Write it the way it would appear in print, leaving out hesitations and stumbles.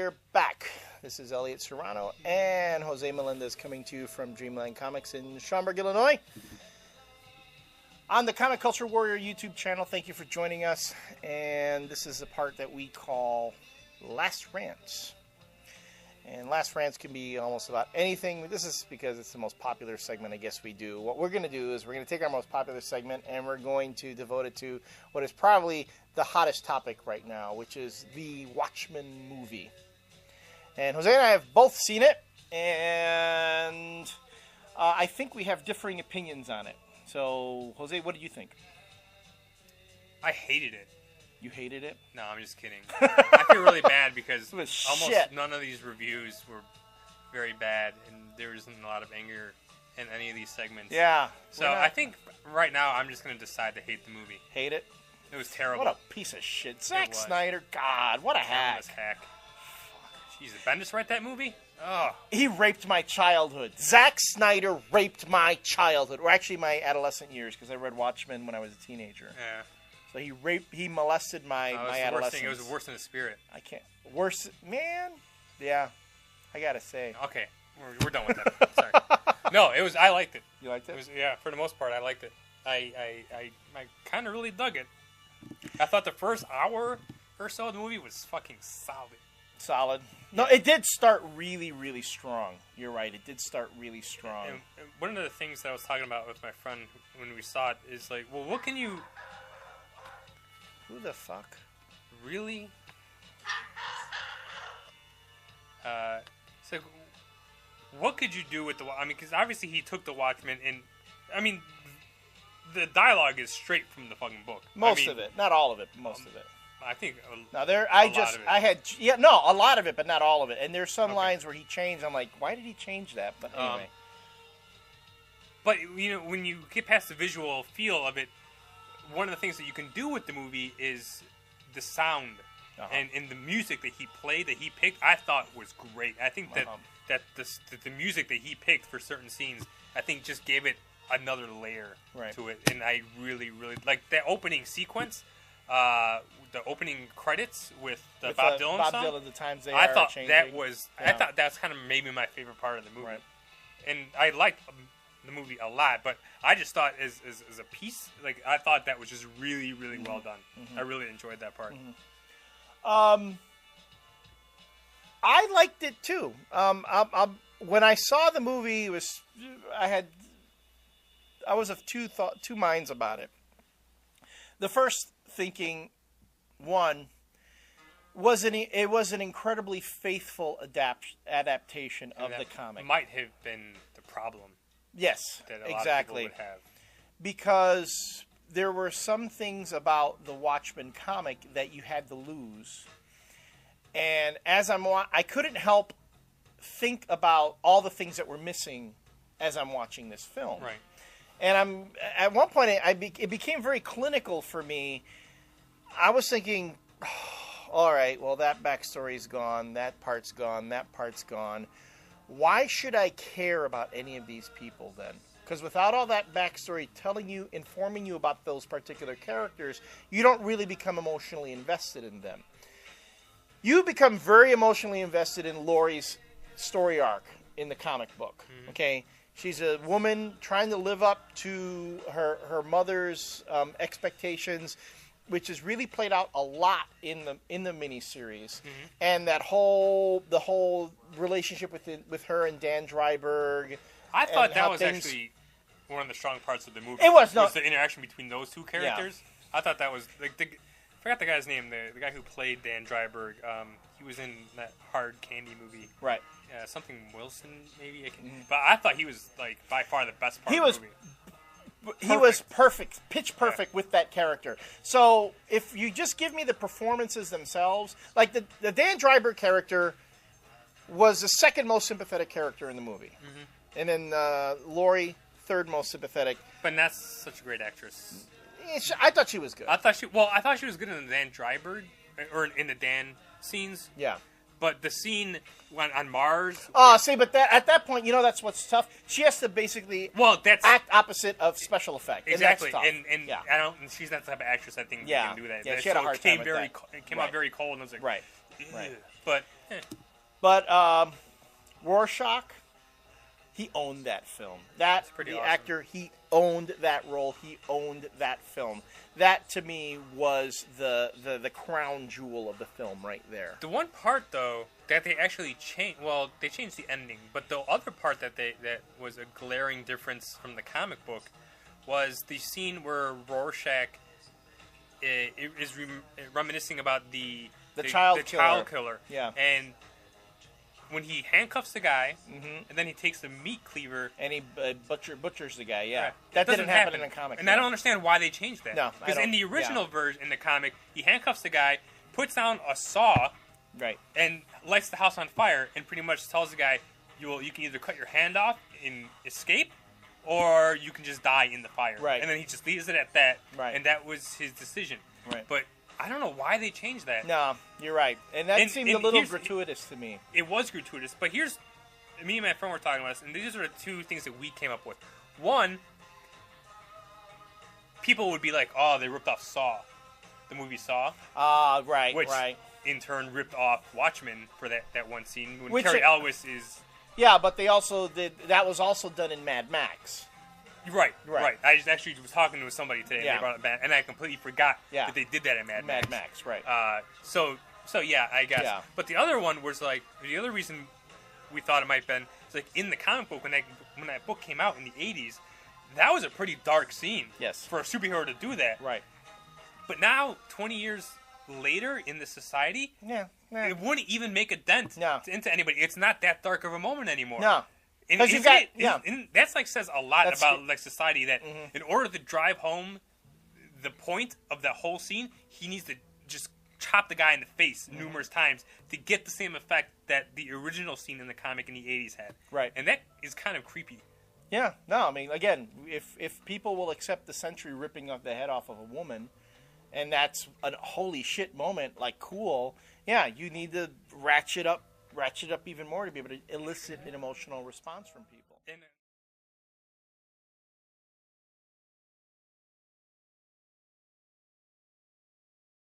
we're back. This is Elliott Serrano and Jose Melendez coming to you from Dreamland Comics in Schaumburg, Illinois. On the Comic Culture Warrior YouTube channel, thank you for joining us. And this is the part that we call Last Rants. And Last Rants can be almost about anything. This is because it's the most popular segment I guess we do. What we're going to do is we're going to take our most popular segment and we're going to devote it to what is probably the hottest topic right now, which is the Watchmen movie. And Jose and I have both seen it, and I think we have differing opinions on it. So, Jose, what did you think? I hated it. You hated it? No, I'm just kidding. I feel really bad because almost none of these reviews were very bad, and there isn't a lot of anger in any of these segments. Yeah. So I think right now I'm just going to decide to hate the movie. Hate it? It was terrible. What a piece of shit. Zack Snyder, God, what a hack. Jeez, did Bendis write that movie? Oh. He raped my childhood. Zack Snyder raped my childhood, or actually my adolescent years, because I read Watchmen when I was a teenager. Yeah. So he molested my adolescence. It was worse than the Spirit. I can't. Worse, man. Yeah, I gotta say. Okay, we're done with that. Sorry. No, it was. I liked it. You liked it? Yeah, for the most part, I liked it. I kind of really dug it. I thought the first hour or so of the movie was fucking solid. Solid. No, it did start really, really strong. You're right. It did start really strong. And one of the things that I was talking about with my friend when we saw it is like, well, what can you? Who the fuck? Really? So, what could you do with the? I mean, because obviously he took the Watchmen, and I mean, the dialogue is straight from the fucking book. Most of it, not all of it. Most of it. I think. Now a lot of it, but not all of it. And there's some lines where he changed. I'm like, why did he change that? But anyway. But you know, when you get past the visual feel of it, one of the things that you can do with the movie is the sound and the music that he played, that he picked. I thought was great. I think that the music that he picked for certain scenes, I think just gave it another layer to it. And I really, really like that opening sequence. The opening credits with the Bob Dylan song. Dylan, the times they I thought changing. that was. Yeah. I thought that's kind of maybe my favorite part of the movie. Right. And I liked the movie a lot, but I just thought as a piece, like I thought that was just really, really well done. I really enjoyed that part. I liked it too. When I saw the movie, I was of two minds about it. The first thinking, one, it was an incredibly faithful adaptation of the comic. Might have been the problem. Yes, that a lot of people would have. Because there were some things about the Watchmen comic that you had to lose. And as I couldn't help think about all the things that were missing as I'm watching this film. Right. And at one point, it became very clinical for me. I was thinking, all right, well, that backstory's gone, that part's gone, that part's gone. Why should I care about any of these people then? Because without all that backstory informing you about those particular characters, you don't really become emotionally invested in them. You become very emotionally invested in Laurie's story arc in the comic book, okay? She's a woman trying to live up to her mother's expectations, which is really played out a lot in the miniseries, and the whole relationship with her and Dan Dreiberg. I thought that was actually one of the strong parts of the movie. It was the interaction between those two characters. Yeah. I thought that was like I forgot the guy's name. The guy who played Dan Dreiberg. He was in that Hard Candy movie. Right. Something Wilson, maybe. But I thought he was like by far the best part of the movie. He was perfect, pitch perfect with that character. So if you just give me the performances themselves, like the Dan Dreiberg character was the second most sympathetic character in the movie, and then Laurie, third most sympathetic. But that's such a great actress. I thought she was good. I thought she was good in the Dan Dreiberg or in the Dan scenes. Yeah. But the scene on Mars... but at that point, that's what's tough. She has to basically act opposite of special effect. Exactly. And that's tough. And she's not the type of actress I think can do that. Yeah, she had a hard time with that. It came out very cold, and I was like... Right. Right. But But Rorschach, he owned that film. That pretty the awesome. actor, he owned that role. He owned that film. That to me was the crown jewel of the film right there. the one part though that they actually changed, well, they changed the ending, but the other part that was a glaring difference from the comic book was the scene where Rorschach is reminiscing about the child child killer. killer. Yeah. And when he handcuffs the guy, Mm-hmm. and then he takes the meat cleaver. And he butchers the guy, yeah. Right. That It doesn't didn't happen in the comic. And no. I don't understand why they changed that. No, I because in don't- the original yeah. version, in the comic, he handcuffs the guy, puts down a saw, Right. and lights the house on fire, and pretty much tells the guy, you can either cut your hand off and escape, or you can just die in the fire. Right. And then he just leaves it at that. Right. And that was his decision. Right. But I don't know why they changed that. No, you're right. And that seemed a and little here's- gratuitous to me. It was gratuitous, but here's me and my friend were talking about this, and these are the two things that we came up with. One, people would be like, "Oh, they ripped off Saw, the movie Saw," Right, which right. in turn ripped off Watchmen for that one scene when Which Carrie it- Elwes is Yeah, but they also did. That was also done in Mad Max. right. Right. I just actually was talking to somebody today, and Yeah. they brought it back, and I completely forgot Yeah. that they did that in Mad Max. Right. So yeah, I guess. Yeah. But the other one was like the other reason we thought it might have been it's like in the comic book when that book came out in the 80s, that was a pretty dark scene. Yes. For a superhero to do that. Right. But now, 20 years later in the society, Yeah. it wouldn't even make a dent No. into anybody. It's not that dark of a moment anymore. No. And 'Cause you isn't got- it- yeah. and that's like says a lot That's about it. like society that in order to drive home the point of that whole scene, he needs to just chop the guy in the face numerous times to get the same effect that the original scene in the comic in the 80s had. Right. And that is kind of creepy. Yeah. No, I mean, again, if people will accept the Sentry ripping off the head off of a woman, and that's a holy shit moment, like cool. Yeah, you need to ratchet up even more to be able to elicit an emotional response from people.